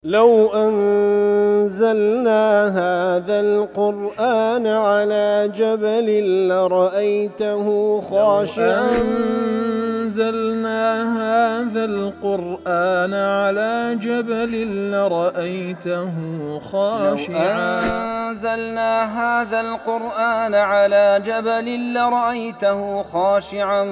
لو أنزلنا هذا القرآن على جبل لرأيته خاشعا أنزلنا هذا القرآن على جبل لرأيته خاشعا أنزلنا هذا القرآن على جبل لرأيته خاشعا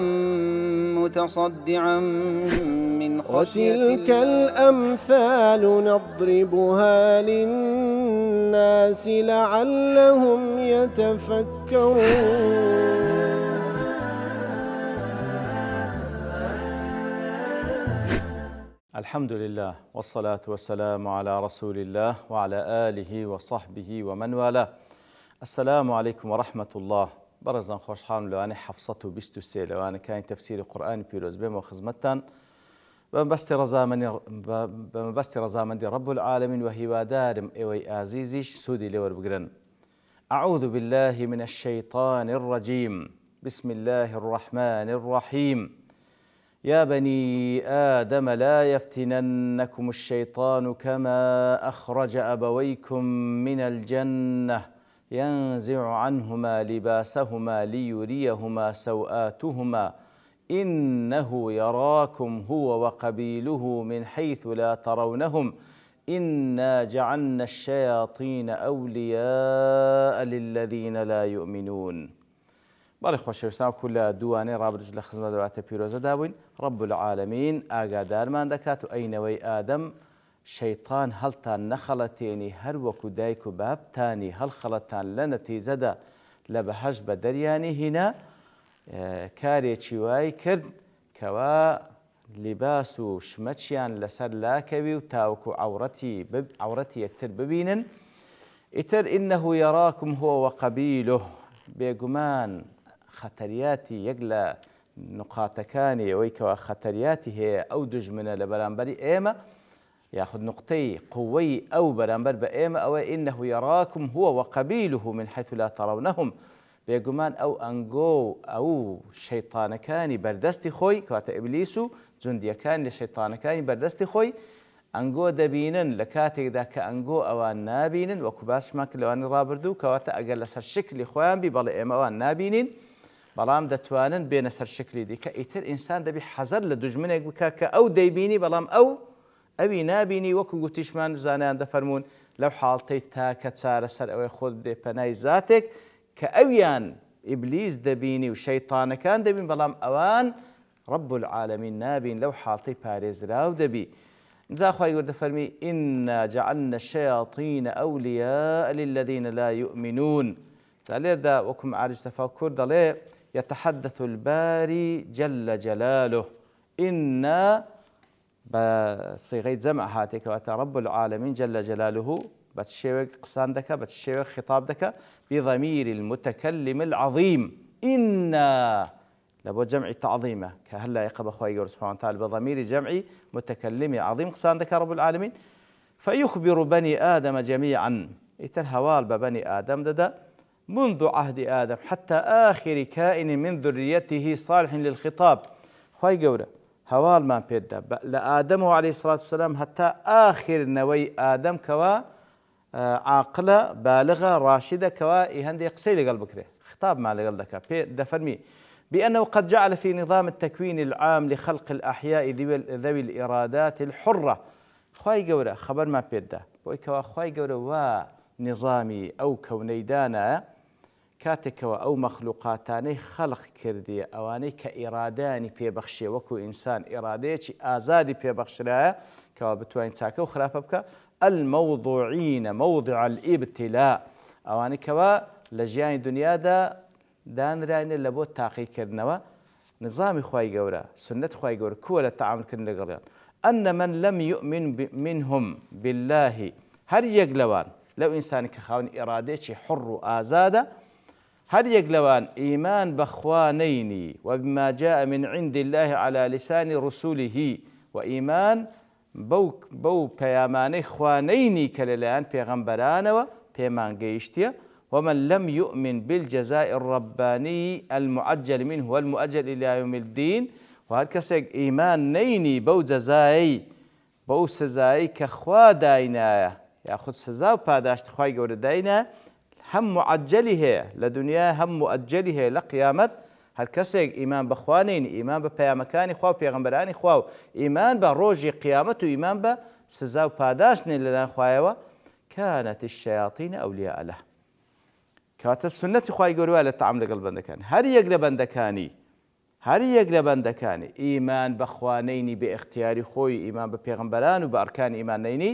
متصدعا من خشية وتلك الأمثال نضربها للناس لعلهم يتفكرون. الحمد لله والصلاة والسلام على رسول الله وعلى آله وصحبه ومن والاه. السلام عليكم ورحمة الله. برزان خوشحان لواني حفصة بستو سي لواني كان تفسير القرآن بيروز بهم وخزمتان بمبست رزامندي رب العالمين وهي دارم ايوي آزيزيش سودي لور بقرن. أعوذ بالله من الشيطان الرجيم. بسم الله الرحمن الرحيم. يا بني آدم لا يفتننكم الشيطان كما أخرج أبويكم من الجنة ينزع عنهما لباسهما ليريهما سوآتهما إنه يراكم هو وقبيله من حيث لا ترونهم إنا جعلنا الشياطين أولياء للذين لا يؤمنون. بارك خوشویستان كل دواني رابرج لخزمة دوات بيروزة داوين رب العالمين آقادار ما دكات أينوي آدم شيطان هلتان نخلتيني هر وكو دايكو بابتاني هل خلتان لنتيزة دا لبهج بدرياني هنا كاري چواي كرد كوا لباسو شمتشيان لسر لاكوي وتاوكو عورتي يكتر ببينن اتر إنه يراكم هو وقبيله بيقمان خطرياتي يقلى نقاطكاني ويكوا خطرياتي هي أو دجمنا لبرانبري إيما ياخذ نقطي قوي أو برانبر بإيما أو إنه يراكم هو وقبيله من حيث لا ترونهم بيقمان أو أنجو أو شيطانكاني بردستي خوي كواتا إبليسو جنديكاني لشيطانكاني بردستي خوي أنجو دبينن لكاتك ذاك أنجو أوان نابينن وكباس ماك لوان رابردو كواتا أقل سر شكل خوان بي بلا إما أوان نابينن بلام دتوانن بين سر شكل دي كإتر إنسان دبي حذر لدجمنك بكاكا أو ديبيني بلام أو أبي نابيني وكو قتشمان زانان دفرمون لو حالتي تاكا تسار سر أو خود دي بناي ذاتك كأويان إبليس دبيني وشيطان كان دبين بلام أوان رب العالمين نابين لو حالتي باريز راو دبي نزا أخوة يقول دفرمي إنا جعلنا الشياطين أولياء للذين لا يؤمنون تعلير دا وكم عارج تفكر دلي يتحدث الباري جل جلاله إنا بصيغة جمع هاتك وأتى رب العالمين جل جلاله بتشيوك قصان دكا بتشيوك خطاب دكا بضمير المتكلم العظيم إنا لابد جمع تعظيمه كهلا يقب أخوة يقول سبحانه وتعالى بضمير جمعي متكلم عظيم قصان دكا رب العالمين فيخبر بني آدم جميعا يتنهوال ببني آدم ددا منذ عهد آدم حتى آخر كائن من ذريته صالح للخطاب أخوة يقول هوال ما بيدا لآدم عليه الصلاة والسلام حتى آخر نوي آدم كوا عاقلة بالغة راشدة كوا يهندي قصي لقلبك خطاب ما لقلبك دفرمي بأنه قد جعل في نظام التكوين العام لخلق الأحياء ذوي الإرادات الحرة خواي قورة خبر ما بيدا بوي كوا خواي قورة ونظامي أو كونيدانا كاتك أو مخلوقاتاني خلق كردي أواني كإراداني بيبخشي وكو إنسان إراديتي آزادي بيبخشي كوا بتوين تاكو خلافبك الموضوعين موضع الابتلاء أواني كوا لجيان دنيا دا دان راين لبو تاقي كرنوا نظام خواي قورا سنة خواي قورا كولا التعامل كرن لقريان أن من لم يؤمن منهم بالله هر يقلوان لو إنسان كخاون إراديتي حر آزادة هر يقلوان إيمان بخوانين وبما جاء من عند الله على لسان رسوله وإيمان بو بياماني خوانيني كللان بيغمبران وبيمان قيشتيا ومن لم يؤمن بالجزاء الرباني المعجل منه والمؤجل إلى يوم الدين وهالكسك إيمان نيني بو جزائي بەو سزایی کە خوا داینایە یاخود سزا و پاداشت خوای گەورە داینە هەم معەجەلی هەیە لە دنیا هەم مؤەجەلی هەیە لە قیامەت هەر کەسێک ئیمان بە خوا نێنی ئیمان بە پەیامەکانی خوا و پێغەمبەرانی خوا و ئیمان بە ڕۆژی قیامەت و ئیمان بە سزا و پاداشت نێن لەلایەن خوایەوە كانت الشياطين أولياء له كاتە سنەتی خوای گەورە وایە لە تەعامل لەگەڵ بەندەکان هەر یەک لە بەندەکانی ئیمان بەخوا نەینی بە ئیختیاری خۆی ئیمان بە پێغەمبەران و بە ئەرکانی ئیمان نەینی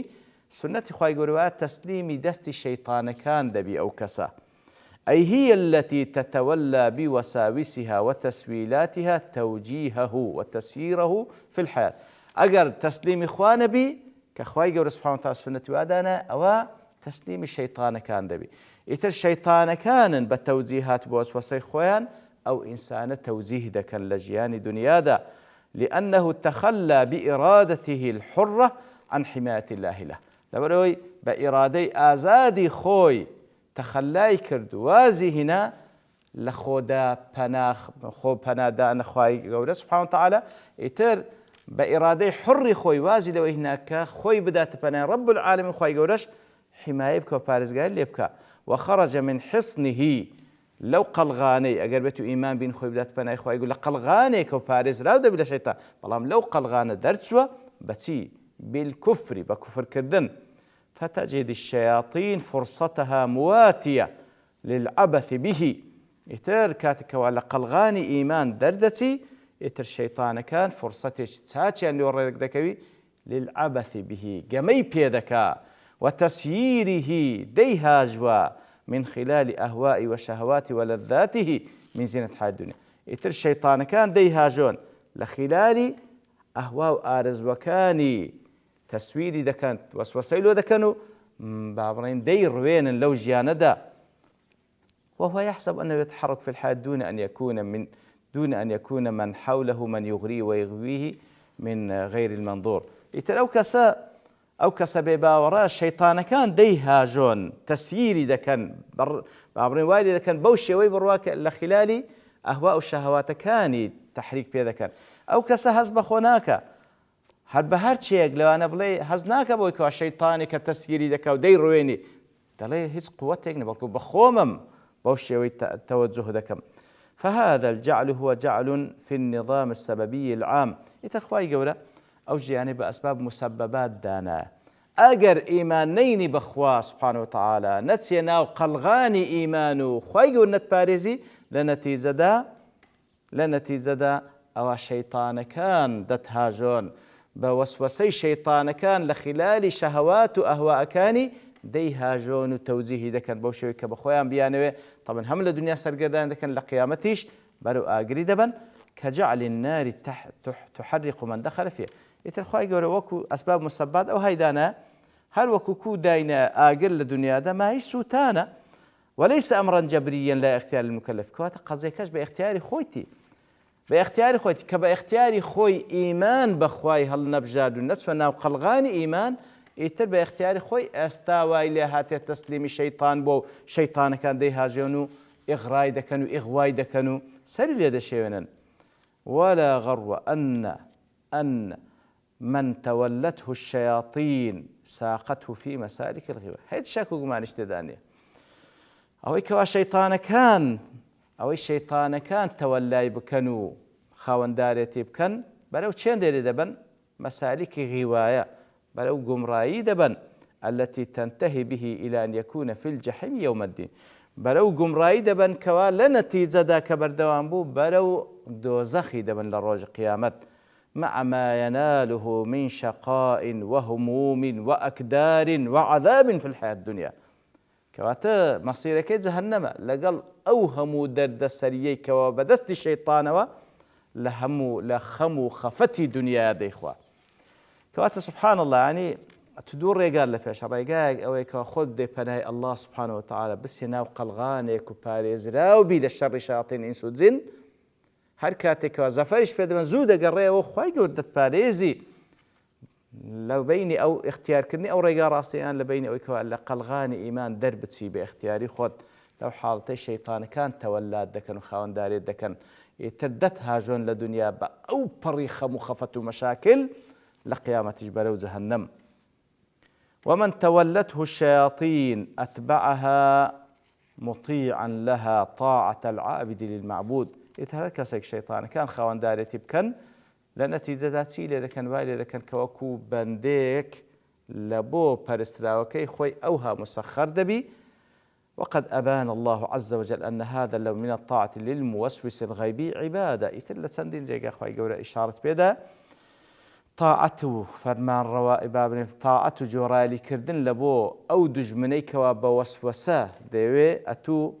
سنەتی خوای گەورە وایە تەسلیمی دەستی شەیطانەکان دەبی ئەو کەسە أي هي التي تتولى بوساوسها وتسويلاتها توجيهه وتسييره في الحياة أجر تسليم إخوان بي كخواي جور سبحانه وتعالى سنة وادانا أو تسليم الشيطان كان دبي إتر الشيطان كان بتوجيهات بوسوسة إخوان أو إنسان توجيه ذاك لجيان دنيا دا لأنه تخلى بإرادته الحرة عن حماية الله له لبروي بإرادة آزادي خوي تخلای کرد وازی هنا لخودا پناخ خو پنادان خوای گەورە سبحانه وتعالى ئیتر بە ئیرادەی حڕی خۆی وازی لەوەی هناکە خۆی بداتە پەنای رب العالمین خوای گەورەش حمایە بکە و پارێزگاری لێ بکە وخرج من حصنه لەو قەلغانەی ئەگەر بێت و ئیمان بین خۆی بداتە پەنای خوای گەورە لە قەلغانێکە و پارێزراو دەبێت لە شەیتان بەڵام لەو قەلغانە دەرچووە بەچی بالكفر بكفركردن فتجد الشياطين فرصتها مواتية للعبث به إتر كاتك وعلى قلغاني إيمان دردتي إتر الشيطان كان فرصتي تساتي أن يوريك دكوي للعبث به جمي بيدك وتسييره ديهاجوا من خلال أهواء وشهوات ولذاته من زينة الحياة الدنيا إتر الشيطان كان ديهاجون لخلال أهواء آرز وكاني تسويري دكان وسوسة لو دكانوا بعبرين دير وين لو جياندا وهو يحسب أنه يتحرك في الحياة دون أن يكون من حوله من يغريه ويغويه من غير المنظور إتر أو كسا بباورا الشيطان كان ديهاجون تسييري دكان بعبرين والي دكان بوشي ويبرواك لخلال أهواء الشهوات كاني تحريك بيدا كان أو كسا هزب خوناك هر بە هەر چێک لەوانە بڵێ هەز ناکە بۆی کەوا شەیطانێک کە تەسگیری دەکا و دەیڕوێنی دەڵێ هیچ قووەتێک نە بەڵکو بە خۆمم بەو شێوەی تەوەجه دەکەم فهذا الجعل هو جعل في النظام السببي العام ئیتر خوای گەورە ئەو ژیانەی بە ئەسباب مسببات دانایە ئەگەر ئیمان نەینی بەخوا سبحانه وتعالى نەچێ ناو قەلغانی ئیمان و خوای گەورە نەتپارێزی لە نەتیجەدا ئەوە شەیطانەکان دەتهاژۆن بوسوسي شيطان كان لخلال شهوات وأهواء دەیهاژۆن و تەوجیهی دەکەن بەو شێوەی کە بەخۆیان بیانەوێ طبعا هەم لە دنیا سەرگەردان دەکەن لە قیامەتیش بەرەو ئاگری دەبن كجعل النار تحرق من دخل فيها ئیتر خوای گەورە وەکو ئەسباب مسببات ئەو هەیدانە هەر وەکو کو داینە ئاگر لە دنیادا مای سووتانە وليس أمرا جبريا لا اختيار للمكلف كواتە قەزێکەش بە اختیاری خۆیتی باختياري خويت كباختياري خوي إيمان بخواي هل نبجاد الناس فناو قلغاني إيمان يتر باختياري خوي استاوى إلى هاتي تسليم الشيطان بو شيطان كان ديهاجونو إغراي دكانو إغواي دكانو سري ليدا شيئا ولا غرو أن من تولته الشياطين ساقته في مسالك الغواية هيد شاكو قمان اشتدانية أو كوا شيطان كان ئەوەی شەیطانەکان تەوەلای بکەن و خاوەندارێتی بکەن بەرەو چێن دێرێ دەبن مەسالیکی غیوایە بەرەو گومڕایی دەبن التي تنتهي به إلى أن يكون في الجحيم يوم الدين بەرەو گومڕایی دەبن کەوا لە نەتیجەدا کە بەردەوام بوو بەرەو دۆزەخی دەبن لە ڕۆژی قیامەت مع ما يناله من شقاء وهموم وأكدار وعذاب في الحياة الدنيا كواتا مصيرك جهنم لقل أوهموا درد سريي كوا بدست الشيطان لهمو لخمو خفتي دنيا دي إخوة كواتا سبحان الله يعني تدور رجال لفيش رجال أو كوا خد دي بناي الله سبحانه وتعالى بس يناو قلغانك وباريز راوبي للشر شياطين إنس وجن حركاتك وزفرش بدمن زودة قرية وخواي قردت باريزي لو بيني أو اختيار كني أو رجال راسي أنا لبيني أو كوا قلغاني إيمان دربتي باختياري خد لو حالتي الشيطان كان تولاد دكن وخاون داري دكن يتردت هاجون لدنيا أو بريخة مخفة مشاكل لقيامة جبرو جهنم. ومن تولته الشياطين أتبعها مطيعا لها طاعة العابد للمعبود. يتهلكسك شيطان كان خوان دارتي بكن لنتيجة ذاتي لذا كان والي ذا كان كوكو بنديك لبو برستراوكي خوي أوها مسخر دبي. وقد أبان الله عز وجل أن هذا لو من الطاعة للموسوس الغيبي عبادة. يتلا سندين زي أخوي قولة إشارة بيدا طاعته فرمان روائب بابن طاعته جورالي كردن لبو أو دجمنيك وبوسوسة ديوي أتو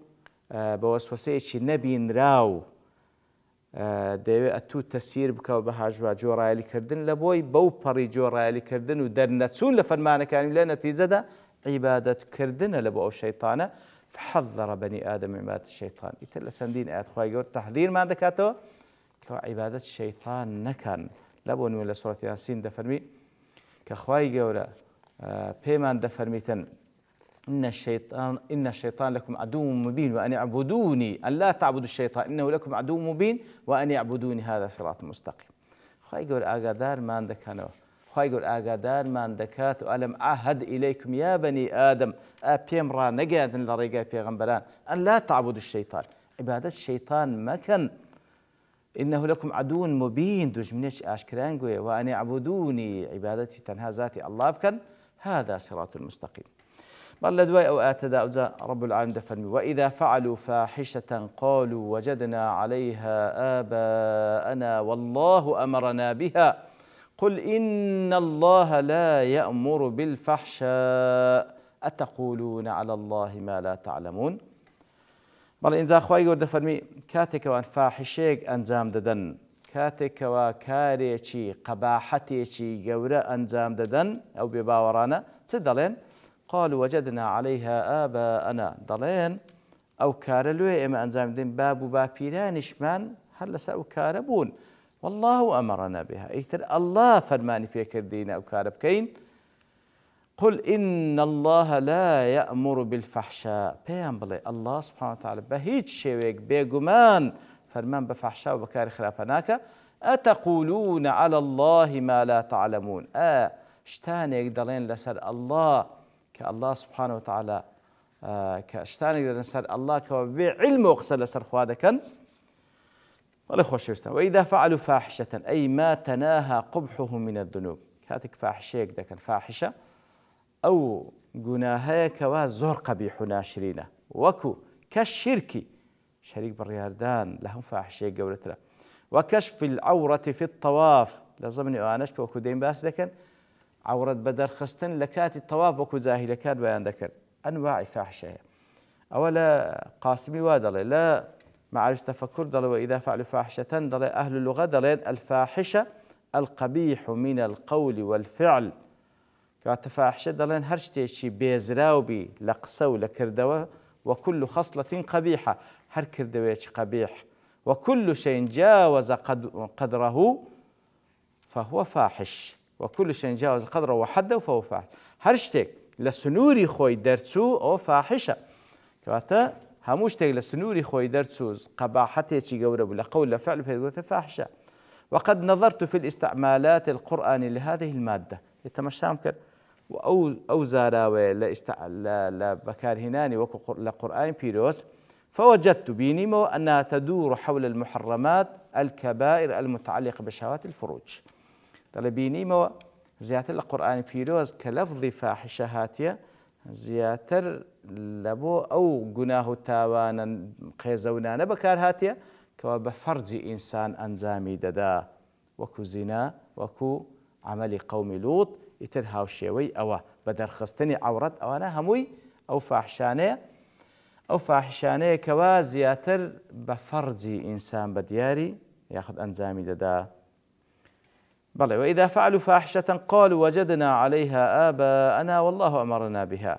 بوسوسة شي نبي نراو دەوێت ئەتوو تەسیر بکەوە بە هاژوا جۆڕایەلی کردن لە بۆی بەو پەڕی جۆڕایەلی کردن و دەرنەچوون لە فەرمانەکانی لە نەتیجەدا عیبادەتکردنە لە بۆ ئەو شەیطانە فحەذەڕە بەنی ئادەم من عیبادەت الشەیطان. ئیتر لە چەندین ئاەت خوای گەورە تەحذیرمان دەکاتەوە کەوا عیبادەت شەیطان نەکەن. لە بۆ نمونە لە سوورەتی یاسین دەفەرمی کە خوای گەورە پێمان دەفەرمیتن إن الشيطان لكم عدو مبين وأن اعبدوني أن لا تعبدوا الشيطان إنه لكم عدو مبين وأن اعبدوني هذا صراط مستقيم. خواهي يقول آقادار ما عندك أنا خواهي يقول آقادار ما عندكات وألم أعهد إليكم يا بني آدم أبيمرا نجاد لرجاء بيغمبران أن لا تعبدوا الشيطان. عبادة الشيطان ما كان إنه لكم عدو مبين دوج منيش أشكران قوي وأن اعبدوني عبادتي تنها ذاتي الله بكن هذا صراط المستقيم. بل لدواء أو آتدا رب العالمين دفرمي وإذا فعلوا فاحشة قالوا وجدنا عليها آباءنا والله أمرنا بها قل إن الله لا يأمر بالفحشاء أتقولون على الله ما لا تعلمون. بل إنزا خواهي قرد فرمي كاتك وان فاحشيك أنزام ددن كاتك وكاريشي قباحتيشي قورة أنزام ددن أو بباورانا تدلين قالوا وجدنا عليها آباءنا ضلين أو كارلوي إما أنزام دين باب بابيرانش من هل سأو كاربون والله أمرنا بها إيتر الله فرماني في كردين أو كاربكين قل إن الله لا يأمر بالفحشاء بيان بلي الله سبحانه وتعالى بهيج شويك بيقمان فرمان بفحشاء وبكار خلافناك أتقولون على الله ما لا تعلمون شتانيك ضلين لسر الله كالله سبحانه وتعالى كاشتانك لسر الله كبعلم وقصر لسر خوادكن ولا خوش يستن. وإذا فعلوا فاحشة أي ما تناهى قبحه من الذنوب كاتك فاحشيك دكن فاحشة أو جناهيك وزور قبيح ناشرينه وكو كالشرك شريك بالرياردان لهم فاحشيك قولتنا وكشف العورة في الطواف لازمني أناش وكو دين باس دكن عورة بدر خستن لكات الطواف وكو زاهي لكات بيان ذكر أنواع فاحشة أولا قاسمي وادل لا معرفة تفكر دل وإذا فعلوا فاحشة دل أهل اللغة دلين الفاحشة القبيح من القول والفعل كات فاحشة دلين هرشتي بيزراوبي لقسو لكردوة وكل خصلة قبيحة هر كردويش قبيح وكل شيء جاوز قدره فهو فاحش وكل شيء جاوز قدره وحده فهو فاحش هرشتك لسنوري خوي درتسو أو فاحشة كواتا هموشتك لسنوري خوي درتسو قباحته شي قورب لقول لفعل بهذه فاحشة. وقد نظرت في الاستعمالات القرآن لهذه المادة يتمشام كر أو زاراوي لبكار هناني لقرآن بيروس فوجدت بينيمو أنها تدور حول المحرمات الكبائر المتعلقة بشهوات الفروج. طلبينيمو زياتر القرآن بيروز كلفظ فاحشة هاتية زياتر لبو أو جناه تاوانا قيزونا نبكار هاتية كوا بفرج إنسان أنزامي ددا وكو زنا وكو عمل قوم لوط يترهاو شيوي أو بدر خستني عورت أو أنا هموي أو فاحشانية كوا زياتر بفرج إنسان بدياري ياخذ أنزامي ددا. بلى وإذا فعلوا فاحشة قالوا وجدنا عليها آباءنا والله أمرنا بها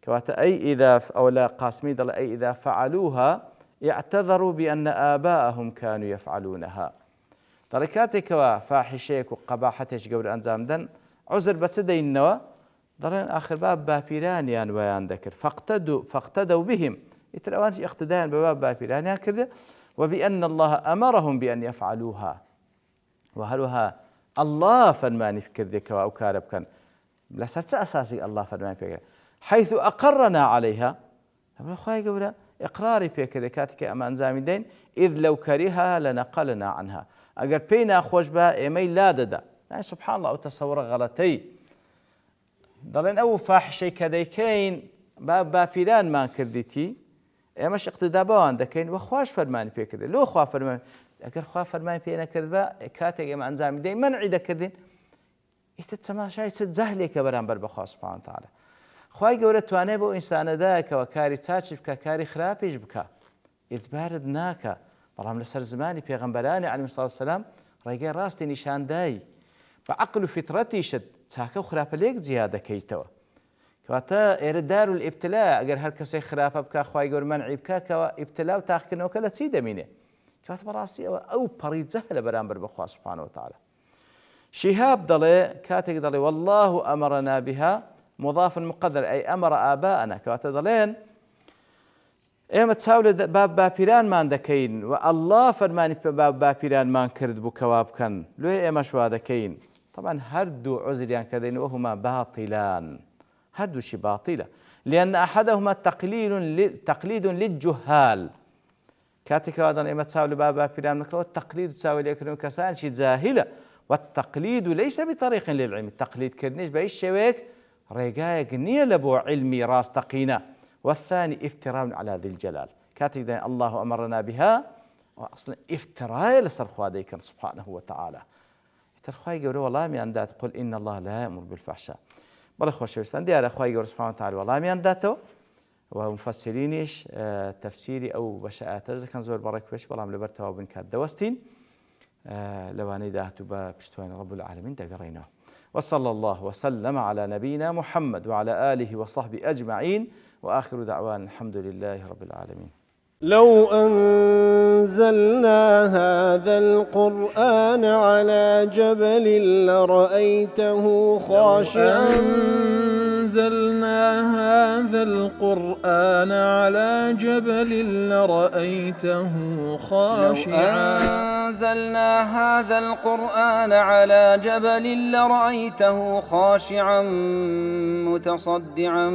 كوات أي إذا أو لا قاسمي دل أي إذا فعلوها يعتذروا بأن آباءهم كانوا يفعلونها. تركاتك وفاحشيك وقباحتك قبل أنزام دن عذر بسدي النوى دلين آخر باب بابيرانيان ويان ذكر فاقتدوا بهم يتلوان اقتداء بباب بابيرانيان كذا وبأن الله أمرهم بأن يفعلوها وهلها الله فەرمانی کردێکەوە ئەو کارە بکەن لەسەر چه ئەساسی الله فەرمانی پێکرد حيث أقرنا عليها خوای گەورە إقراری پێکردێ کاتێک ئەمە ئەنجامی دەین إذ لو كرهها لنقلنا عنها ئەگەر پێی ناخۆش بە ئێمەی لا دەدا سبحان الله ئەو تەسەوڕە غەڵەتەی دەڵێن ئەو فاحشەی کە دەیکەین باپیرانمان کردیتی ئێمەش اقتدا بەوان دەکەین و خوش فەرمانی پێکردێ لۆ خوا فەرمانی ئەگەر خوا فەرمانی پێ نەکرد بە کاتێک ئێمە ئەنجامی دەین مەنعی دەکردین ئیتر تەماشای چ جەهلێکە بەرامبەر بە خوا سبحانه وتعالى خوای گەورە توانێ بۆ ئینسانەدایەکەوە کاری چاچی بکە کاری خراپیش بکە ئیجبارت ناکە بەڵام لەسەر زمانی پێغەمبەرانی عەلەیهیمو سەڵاتو وەسەلام ڕێگەی ڕاستی نیشاندایی بە عەقل و فیترەتیشت چاکە و خراپە لێک جیا دەکەیتەوە کەواتە ئێرە دارولئیبتلا ئەگەر هەر کەسێک خراپە بکە خوای گەورە مەنعی بکە کەوە ئیبتلا و تاقیکردنەوەکە لە چی دەمینێ کەواتە بەڕاستی ئەو پەڕی جەهلە بەرامبەر بە خوا سبحانه وتعالى شهاب دەڵێ کاتێک دەڵێ والله أمرنا بها مضاف مقدر أي أمر آباءنا کەواتە دەڵێن ئێمە چاو لە باب باپیرانمان دەکەین و الله فەرمانی پێ باب باپیرانمان کرد بوو کەوا بکەن لێ ئێمەش وا دەکەین طبعا هەردوو عوزریان کە دەین وهما باطلان هەردووشی باطلە لأن أحدهما تقليد للجهال كاتێکەوە دەڵێن ئێمە چاو لە باب باپیران نەکەوە تەقلید و چاوی لێکردن کەسانشی جاهلە والتقليد ليس بطريق للعلم التقليد كرنيش بأي شويك ريقايق نية لبو علمي راس تقينا والثاني افتراء على ذي الجلال كاتب الله أمرنا بها وأصلا افتراء لسرخوا ديكن سبحانه وتعالى ترخواي قولوا والله من ذات قل إن الله لا يأمر بالفحشاء بل خوش وستان ديار أخواي قولوا سبحانه وتعالى والله من ذاته ومفسرينيش تفسيري أو بشاءات كان زور برك فيش والله لبرتوا بن كاد دوستين لواني داهتو بشتوين رب العالمين دقرينا وصلى الله وسلم على نبينا محمد وعلى آله وصحبه أجمعين وآخر دعوانا الحمد لله رب العالمين لو أنزلنا هذا القرآن على جبل لرأيته خاشعا أنزلنا هذا القرآن على جبل لرأيته خاشعا أنزلنا هذا القرآن على جبل لرأيته خاشعا متصدعا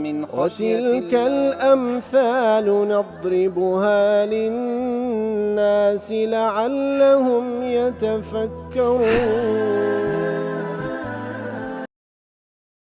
من خشية وتلك الأمثال نضربها للناس لعلهم يتفكرون